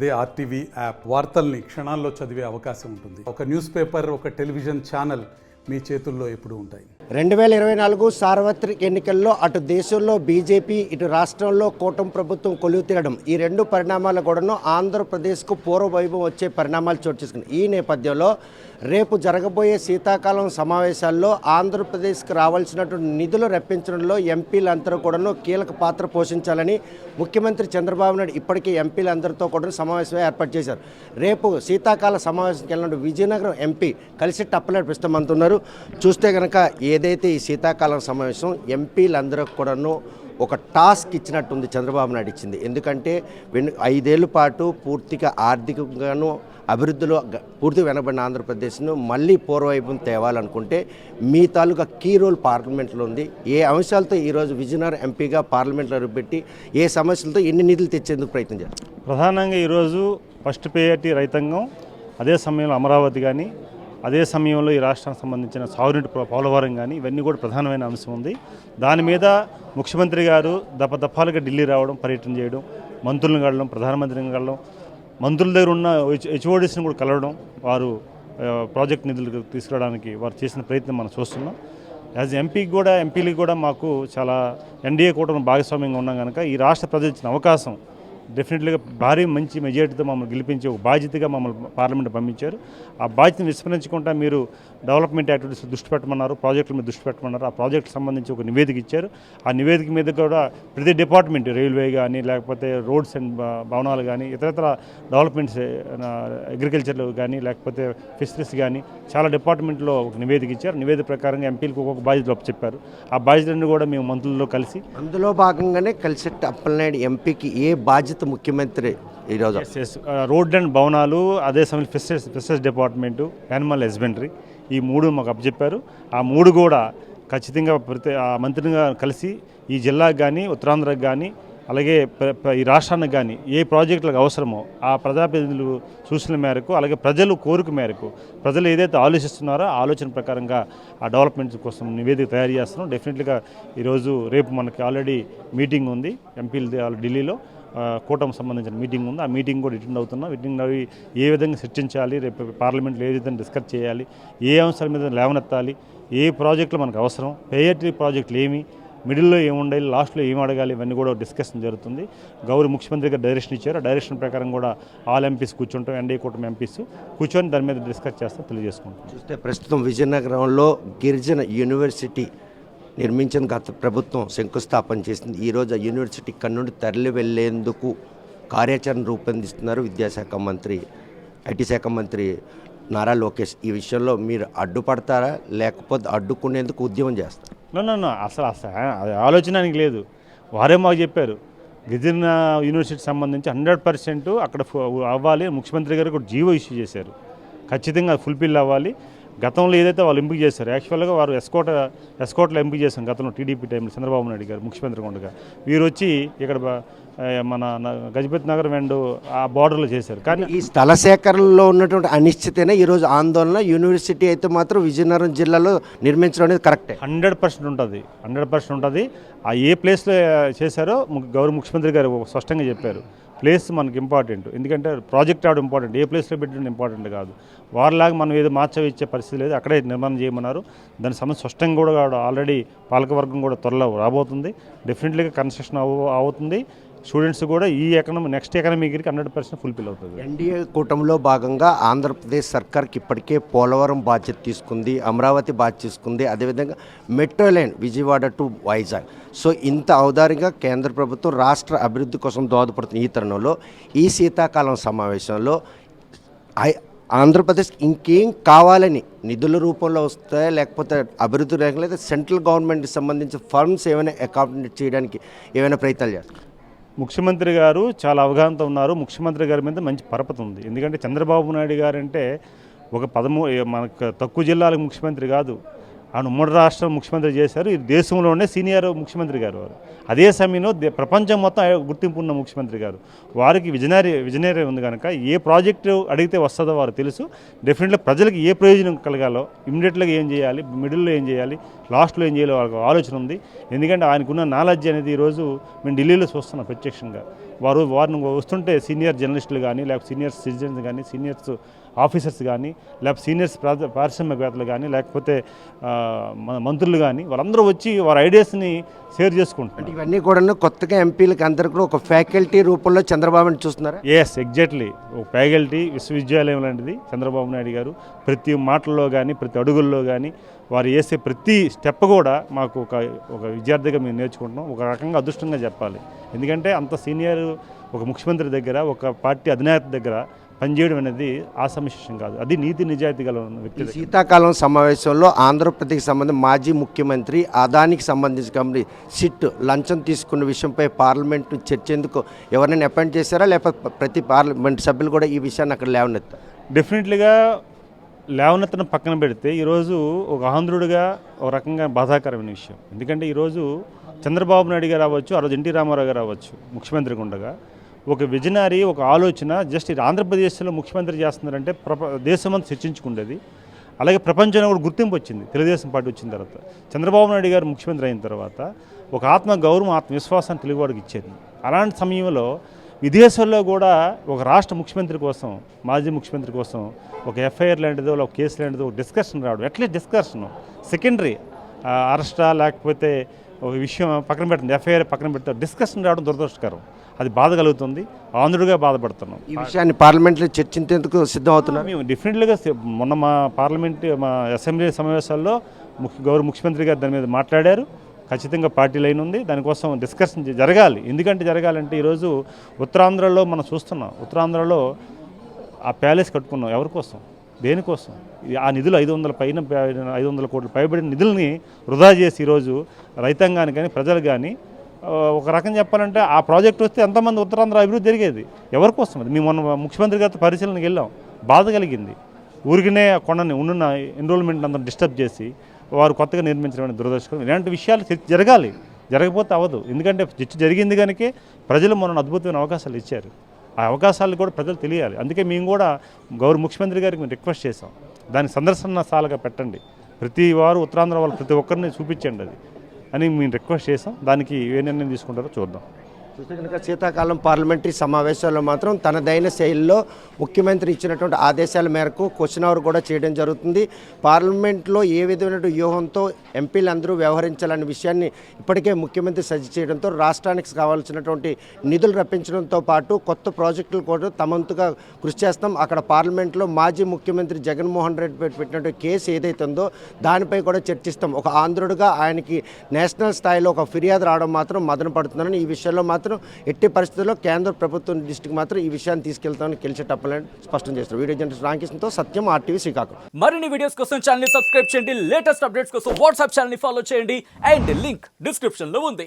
అదే RTV app వార్తల్ని క్షణాల్లో చదివే అవకాశం ఉంటుంది. ఒక న్యూస్ పేపర్, ఒక టెలివిజన్ ఛానల్ మీ చేతుల్లో ఎప్పుడూ ఉంటాయి. 2024 సార్వత్రిక ఎన్నికల్లో అటు దేశంలో బీజేపీ, ఇటు రాష్ట్రంలో కూటమి ప్రభుత్వం కొలువు తీరడం, ఈ రెండు పరిణామాలు కూడాను ఆంధ్రప్రదేశ్కు పూర్వ వైభవం వచ్చే పరిణామాలు చోటు చేసుకున్నాయి. ఈ నేపథ్యంలో రేపు జరగబోయే శీతాకాలం సమావేశాల్లో ఆంధ్రప్రదేశ్కి రావాల్సినటువంటి నిధులు రప్పించడంలో ఎంపీలందరూ కూడాను కీలక పాత్ర పోషించాలని ముఖ్యమంత్రి చంద్రబాబు నాయుడు ఇప్పటికే ఎంపీలందరితో కూడా సమావేశం ఏర్పాటు చేశారు. రేపు శీతాకాల సమావేశంకి వెళ్ళినట్టు విజయనగరం ఎంపీ కలిసిట్టి అప్పలనాయుడు ప్రస్తుతం చూస్తే కనుక ఏదైతే ఈ శీతాకాలం సమావేశం ఎంపీలందరూ కూడాను ఒక టాస్క్ ఇచ్చినట్టుంది చంద్రబాబు నాయుడు ఇచ్చింది. ఎందుకంటే 5 ఏళ్ల పాటు పూర్తిగా ఆర్థికంగాను అభివృద్ధిలో పూర్తిగా వెనబడిన ఆంధ్రప్రదేశ్ను మళ్ళీ పూర్వవైపు తేవాలనుకుంటే మీ తాలూకా కీ రోల్ పార్లమెంట్లో ఉంది. ఏ అంశాలతో ఈరోజు విజయనగరం ఎంపీగా పార్లమెంట్లో పెట్టి ఏ సమస్యలతో ఎన్ని నిధులు తెచ్చేందుకు ప్రయత్నం చేస్తారు? ప్రధానంగా ఈరోజు ఫస్ట్ ప్రయారిటీ రైతాంగం, అదే సమయంలో అమరావతి కానీ, అదే సమయంలో ఈ రాష్ట్రానికి సంబంధించిన సాగునీటి పోలవరం కానీ, ఇవన్నీ కూడా ప్రధానమైన అంశం ఉంది. దాని మీద ముఖ్యమంత్రి గారు దఫాలుగా ఢిల్లీ రావడం, పర్యటన చేయడం, మంత్రులను కలవడం, ప్రధానమంత్రిని కలవడం, మంత్రుల దగ్గర ఉన్న హెచ్ఓడిస్ని కూడా కలవడం, వారు ప్రాజెక్ట్ నిధులు తీసుకురావడానికి వారు చేసిన ప్రయత్నం మనం చూస్తున్నాం. యాజ్ ఎంపీలకు కూడా మాకు చాలా ఎన్డీఏ కూటమి భాగస్వామ్యంగా ఉన్నాం కనుక ఈ రాష్ట్ర ప్రజలు ఇచ్చిన అవకాశం డెఫినెట్లీగా భారీ మంచి మెజారిటీతో మమ్మల్ని గెలిపించి ఒక బాధ్యతగా మమ్మల్ని పార్లమెంట్ పంపించారు. ఆ బాధ్యతను విస్మరించకుండా మీరు డెవలప్మెంట్ యాక్టివిటీస్ దృష్టి పెట్టమన్నారు, ప్రాజెక్టుల మీద దృష్టి పెట్టమన్నారు. ఆ ప్రాజెక్టుకు సంబంధించి ఒక నివేదిక ఇచ్చారు. ఆ నివేదిక మీద కూడా ప్రతి డిపార్ట్మెంట్, రైల్వే కానీ, లేకపోతే రోడ్స్ అండ్ భవనాలు కానీ, ఇతరత్ర డెవలప్మెంట్స్, అగ్రికల్చర్ కానీ, లేకపోతే ఫిషరీస్ కానీ చాలా డిపార్ట్మెంట్లో ఒక నివేదిక ఇచ్చారు. నివేదిక ప్రకారంగా ఎంపీలకు ఒక్కొక్క బాధ్యతలు చెప్పారు. ఆ బాధ్యతలన్నీ కూడా మేము మంత్రుల్లో కలిసి అందులో భాగంగానే కలిసిట్టి అప్పలనాయుడు ఎంపీకి ఏ బాధ్యత ముఖ్యమంత్రి ఈరోజు రోడ్ అండ్ భవనాలు, అదే సమయంలో ఫిషరీస్ డిపార్ట్మెంటు, యానిమల్ హస్బెండరీ, ఈ 3 మాకు అప్పచెప్పారు. ఆ 3 కూడా ఖచ్చితంగా ఆ మంత్రిగా కలిసి ఈ జిల్లాకు కానీ, ఉత్తరాంధ్రకు కానీ, అలాగే ఈ రాష్ట్రానికి కానీ ఏ ప్రాజెక్టులకు అవసరమో ఆ ప్రజాప్రతినిధులు సూచనల మేరకు, అలాగే ప్రజలు కోరిక మేరకు, ప్రజలు ఏదైతే ఆలోచిస్తున్నారో ఆ ఆలోచన ప్రకారంగా ఆ డెవలప్మెంట్స్ కోసం నివేదిక తయారు చేస్తున్నాం. డెఫినెట్లీగా ఈరోజు రేపు మనకి ఆల్రెడీ మీటింగ్ ఉంది ఎంపీలు ఢిల్లీలో, కూటమికి సంబంధించిన మీటింగ్ ఉంది. ఆ మీటింగ్ కూడా అటెండ్ అవుతున్నాం. మీటింగ్ అవి ఏ విధంగా చర్చించాలి, రేపు పార్లమెంట్లో ఏ విధంగా డిస్కస్ చేయాలి, ఏ అంశాల మీద లేవనెత్తాలి, ఏ ప్రాజెక్టులు మనకు అవసరం, ప్రయారిటీ ప్రాజెక్టులు ఏమి, మిడిల్లో ఏముండాలి, లాస్ట్లో ఏమి అడగాలి, ఇవన్నీ కూడా డిస్కషన్ జరుగుతుంది. గౌరవ ముఖ్యమంత్రి గారు డైరెక్షన్ ఇచ్చారు. ఆ డైరెక్షన్ ప్రకారం కూడా ఆల్ ఎంపీస్ కూర్చుంటాం, ఎన్డీఏ కూటమి ఎంపీస్ కూర్చొని దాని మీద డిస్కస్ చేస్తాం, తెలియజేసుకుంటాం. చూస్తే ప్రస్తుతం విజయనగరంలో గిరిజన యూనివర్సిటీ నిర్మించిన గత ప్రభుత్వం శంకుస్థాపన చేసింది. ఈరోజు ఆ యూనివర్సిటీ కన్నుండి తరలి వెళ్లేందుకు కార్యాచరణ రూపొందిస్తున్నారు విద్యాశాఖ మంత్రి, ఐటీ శాఖ మంత్రి నారా లోకేష్. ఈ విషయంలో మీరు అడ్డుపడతారా, లేకపోతే అడ్డుకునేందుకు ఉద్యమం చేస్తారా? అసలు అది ఆలోచనకి లేదు. వారే మాకు చెప్పారు గిరిజన యూనివర్సిటీ సంబంధించి 100% అక్కడ అవ్వాలి. ముఖ్యమంత్రి గారు కూడా జీవో ఇష్యూ చేశారు. ఖచ్చితంగా ఫుల్ఫిల్ అవ్వాలి. గతంలో ఏదైతే వాళ్ళు ఎంపిక చేశారు, యాక్చువల్గా వారు ఎస్కోట్లో ఎంపిక చేశారు గతంలో టీడీపీ టైంలో చంద్రబాబు నాయుడు గారు ముఖ్యమంత్రి ఉండగా. వీరు వచ్చి ఇక్కడ మన గజపతి నగరం అండ్ ఆ బార్డర్లో చేశారు. కానీ ఈ స్థల సేకరణలో ఉన్నటువంటి అనిశ్చితనే ఈరోజు ఆందోళన. యూనివర్సిటీ అయితే మాత్రం విజయనగరం జిల్లాలో నిర్మించడం అనేది కరెక్టే. 100% ఉంటుంది. ఆ ఏ ప్లేస్లో చేశారో గౌరవ ముఖ్యమంత్రి గారు స్పష్టంగా చెప్పారు. ప్లేస్ మనకి ఇంపార్టెంట్, ఎందుకంటే ప్రాజెక్ట్ ఆవిడ ఇంపార్టెంట్, ఏ ప్లేస్లో పెట్టడం ఇంపార్టెంట్ కాదు. వారిలాగా మనం ఏదో మార్చవిచ్చే పరిస్థితి లేదు, అక్కడే నిర్మాణం చేయమన్నారు. దాని సమస్య స్పష్టంగా కూడా ఆల్రెడీ పాలకవర్గం కూడా త్వరలో రాబోతుంది. డెఫినెట్లీగా కన్స్ట్రక్షన్ అవుతుంది. స్టూడెంట్స్ కూడా ఈ నెక్స్ట్ ఎకనామిక్ ఇయర్కి 100% ఫుల్ఫిల్ అవుతుంది. ఎన్డీఏ కూటమిలో భాగంగా ఆంధ్రప్రదేశ్ సర్కార్కి ఇప్పటికే పోలవరం బాధ్యత తీసుకుంది, అమరావతి బాధ్యత తీసుకుంది, అదేవిధంగా metro line Vijayawada to Vizag. So ఇంత ఔదార్యంగా కేంద్ర ప్రభుత్వం రాష్ట్ర అభివృద్ధి కోసం దోహదపడుతున్న ఈ తరుణంలో ఈ శీతాకాలం సమావేశంలో ఆంధ్రప్రదేశ్ ఇంకేం కావాలని నిధుల రూపంలో వస్తాయా, లేకపోతే అభివృద్ధి రేఖ, లేదా సెంట్రల్ గవర్నమెంట్కి సంబంధించిన ఫండ్స్ ఏమైనా అకామిడేట్ చేయడానికి ఏమైనా ప్రయత్నాలు చేస్తారు? ముఖ్యమంత్రి గారు చాలా అవగాహనతో ఉన్నారు. ముఖ్యమంత్రి గారి మీద మంచి పరపతి ఉంది. ఎందుకంటే చంద్రబాబు నాయుడు గారు అంటే ఒక మనకు తక్కువ జిల్లాలకు ముఖ్యమంత్రి కాదు, ఆయన ఉమ్మడి రాష్ట్రం ముఖ్యమంత్రి చేశారు. ఈ దేశంలోనే సీనియర్ ముఖ్యమంత్రి గారు వారు. అదే సమయంలో ప్రపంచం మొత్తం గుర్తింపు ఉన్న ముఖ్యమంత్రి గారు. వారికి విజనరీ ఉంది కనుక ఏ ప్రాజెక్టు అడిగితే వస్తుందో వారు తెలుసు. డెఫినెట్గా ప్రజలకు ఏ ప్రయోజనం కలగాలో, ఇమ్మీడియట్గా ఏం చేయాలి, మిడిల్లో ఏం చేయాలి, లాస్ట్లో ఏం చేయాలో వాళ్ళకి ఆలోచన ఉంది. ఎందుకంటే ఆయనకున్న నాలెడ్జ్ అనేది ఈరోజు మేము ఢిల్లీలో చూస్తున్నాం ప్రత్యక్షంగా. వారిని వస్తుంటే సీనియర్ జర్నలిస్టులు కానీ, లేకపోతే సీనియర్ సిటిజన్స్ కానీ, సీనియర్స్ ఆఫీసర్స్ కానీ, లేకపోతే సీనియర్స్ పారిశ్రామికవేత్తలు కానీ, లేకపోతే మన మంత్రులు కానీ, వాళ్ళందరూ వచ్చి వారి ఐడియాస్ని షేర్ చేసుకుంటున్నారు. ఇవన్నీ కూడా కొత్తగా ఎంపీలకు అందరికీ కూడా ఒక ఫ్యాకల్టీ రూపంలో చంద్రబాబుని చూస్తున్నారా? Yes, exactly. ఒక ఫ్యాకల్టీ విశ్వవిద్యాలయం లాంటిది చంద్రబాబు నాయుడు గారు. ప్రతి మాటల్లో కానీ, ప్రతి అడుగుల్లో కానీ వారు వేసే ప్రతి స్టెప్ కూడా మాకు ఒక విద్యార్థిగా మేము నేర్చుకుంటున్నాం. ఒక రకంగా అదృష్టంగా చెప్పాలి. ఎందుకంటే అంత సీనియర్ ఒక ముఖ్యమంత్రి దగ్గర, ఒక పార్టీ అధినేత దగ్గర పనిచేయడం అనేది ఆసమశేషం కాదు. అది నీతి నిజాయితీ గల వ్యక్తి. శీతాకాలం సమావేశంలో ఆంధ్రప్రదేశ్కి సంబంధించి మాజీ ముఖ్యమంత్రి అదానికి సంబంధించి కంపెనీ సిట్ లంచం తీసుకున్న విషయంపై పార్లమెంట్ చర్చేందుకు ఎవరైనా అపాయింట్ చేశారా, లేకపోతే ప్రతి పార్లమెంట్ సభ్యులు కూడా ఈ విషయాన్ని అక్కడ లేవనెత్తారు? డెఫినెట్లీగా లేవనెత్తను పక్కన పెడితే ఈరోజు ఒక ఆంధ్రుడిగా ఒక రకంగా బాధాకరమైన విషయం. ఎందుకంటే ఈరోజు చంద్రబాబు నాయుడు గారు అవ్వచ్చు, ఆ రోజు ఎన్టీ రామారావు గారు అవ్వచ్చు, ముఖ్యమంత్రిగా ఉండగా ఒక విజనరీ, ఒక ఆలోచన జస్ట్ ఆంధ్రప్రదేశ్లో ముఖ్యమంత్రి చేస్తున్నారంటే దేశమంతా చర్చించుకుండేది. అలాగే ప్రపంచంలో కూడా గుర్తింపు వచ్చింది తెలుగుదేశం పార్టీ వచ్చిన తర్వాత. చంద్రబాబు నాయుడు గారు ముఖ్యమంత్రి అయిన తర్వాత ఒక ఆత్మగౌరవం, ఆత్మవిశ్వాసాన్ని తెలుగువాడికి ఇచ్చేది. అలాంటి సమయంలో విదేశాల్లో కూడా ఒక రాష్ట్ర ముఖ్యమంత్రి కోసం, మాజీ ముఖ్యమంత్రి కోసం ఒక ఎఫ్ఐఆర్ లాంటిదో, ఒక కేసు లాంటిదో ఒక డిస్కషన్ రావడం, అట్లీస్ట్ డిస్కషన్ సెకండరీ, అరెస్టా లేకపోతే ఒక విషయం పక్కన పెట్టండి, ఎఫ్ఐఆర్ పక్కన పెడితే డిస్కషన్ రావడం దురదృష్టకరం. అది బాధ కలుగుతుంది. ఆంధ్రుడిగా బాధపడుతున్నాం. ఈ విషయాన్ని పార్లమెంట్లో చర్చించేందుకు సిద్ధం అవుతున్నాం. మేము డెఫినెట్లీగా మొన్న మా అసెంబ్లీ సమావేశాల్లో గౌరవ ముఖ్యమంత్రి గారు దాని మీద మాట్లాడారు. ఖచ్చితంగా పార్టీ లైన్ ఉంది, దానికోసం డిస్కషన్ జరగాలి. ఎందుకంటే జరగాలంటే ఈరోజు ఉత్తరాంధ్రలో మనం చూస్తున్నాం. ఉత్తరాంధ్రలో ఆ ప్యాలెస్ కట్టుకున్నాం ఎవరి కోసం, దేనికోసం? ఆ నిధులు 500 కోట్లు పైబడిన నిధుల్ని వృధా చేసి ఈరోజు రైతాంగానికి కానీ, ప్రజలు కానీ, ఒక రకం చెప్పాలంటే ఆ ప్రాజెక్ట్ వస్తే ఎంతమంది ఉత్తరాంధ్ర అభివృద్ధి జరిగేది? ఎవరి కోసం? అది మేము మొన్న ముఖ్యమంత్రి గారితో పరిశీలనకి వెళ్ళాం. బాధ కలిగింది. ఊరికినే కొండని ఉన్న ఎన్రోల్మెంట్ అంతా డిస్టర్బ్ చేసి వారు కొత్తగా నిర్మించడం దురదృష్టకరం. ఇలాంటి విషయాలు జరగాలి. జరగకపోతే అవ్వదు. ఎందుకంటే చర్చ జరిగింది కనుక ప్రజలు మొన్న అద్భుతమైన అవకాశాలు ఇచ్చారు. ఆ అవకాశాలు కూడా ప్రజలు తెలియాలి. అందుకే మేము కూడా గౌరవ ముఖ్యమంత్రి గారికి మేము రిక్వెస్ట్ చేసాం, దానికి సందర్శనశాలగా పెట్టండి, ప్రతి వారు ఉత్తరాంధ్ర వాళ్ళు ప్రతి ఒక్కరిని చూపించండి అది అని మేము రిక్వెస్ట్ చేసాం. దానికి ఏ నిర్ణయం తీసుకుంటారో చూద్దాం. చూస్తే కనుక శీతాకాలం పార్లమెంటరీ సమావేశాల్లో మాత్రం తనదైన శైలిలో ముఖ్యమంత్రి ఇచ్చినటువంటి ఆదేశాల మేరకు క్వశ్చన్ అవర్ కూడా చేయడం జరుగుతుంది. పార్లమెంట్లో ఏ విధమైన వ్యూహంతో ఎంపీలందరూ వ్యవహరించాలనే విషయాన్ని ఇప్పటికే ముఖ్యమంత్రి సజెస్ట్ చేయడంతో రాష్ట్రానికి కావాల్సినటువంటి నిధులు రప్పించడంతో పాటు కొత్త ప్రాజెక్టులు కూడా తమంతుగా కృషి చేస్తాం. అక్కడ పార్లమెంట్లో మాజీ ముఖ్యమంత్రి జగన్మోహన్ రెడ్డి పెట్టినటువంటి కేసు ఏదైతే ఉందో దానిపై కూడా చర్చిస్తాం. ఒక ఆంధ్రుడిగా ఆయనకి నేషనల్ స్థాయిలో ఒక ఫిర్యాదు రావడం మాత్రం మదన పడుతున్నారని, ఈ విషయంలో మాత్రం ఎట్టి పరిస్థితుల్లో కేంద్ర ప్రభుత్వం దృష్టికి మాత్రం ఈ విషయాన్ని తీసుకెళ్తామని గెలిచేటప్పలని స్పష్టం చేస్తారు. వీడియో జర్నలిస్ట్ రామకృష్ణతో సత్యం, RTV శ్రీకాకుళం. మరిన్ని వీడియోస్ కోసం ఛానల్ ని సబ్స్క్రైబ్ చేయండి. లేటెస్ట్ అప్డేట్స్ కోసం వాట్సాప్ ఛానల్ ని ఫాలో చేయండి. అండ్ లింక్ డిస్క్రిప్షన్ లో ఉంది.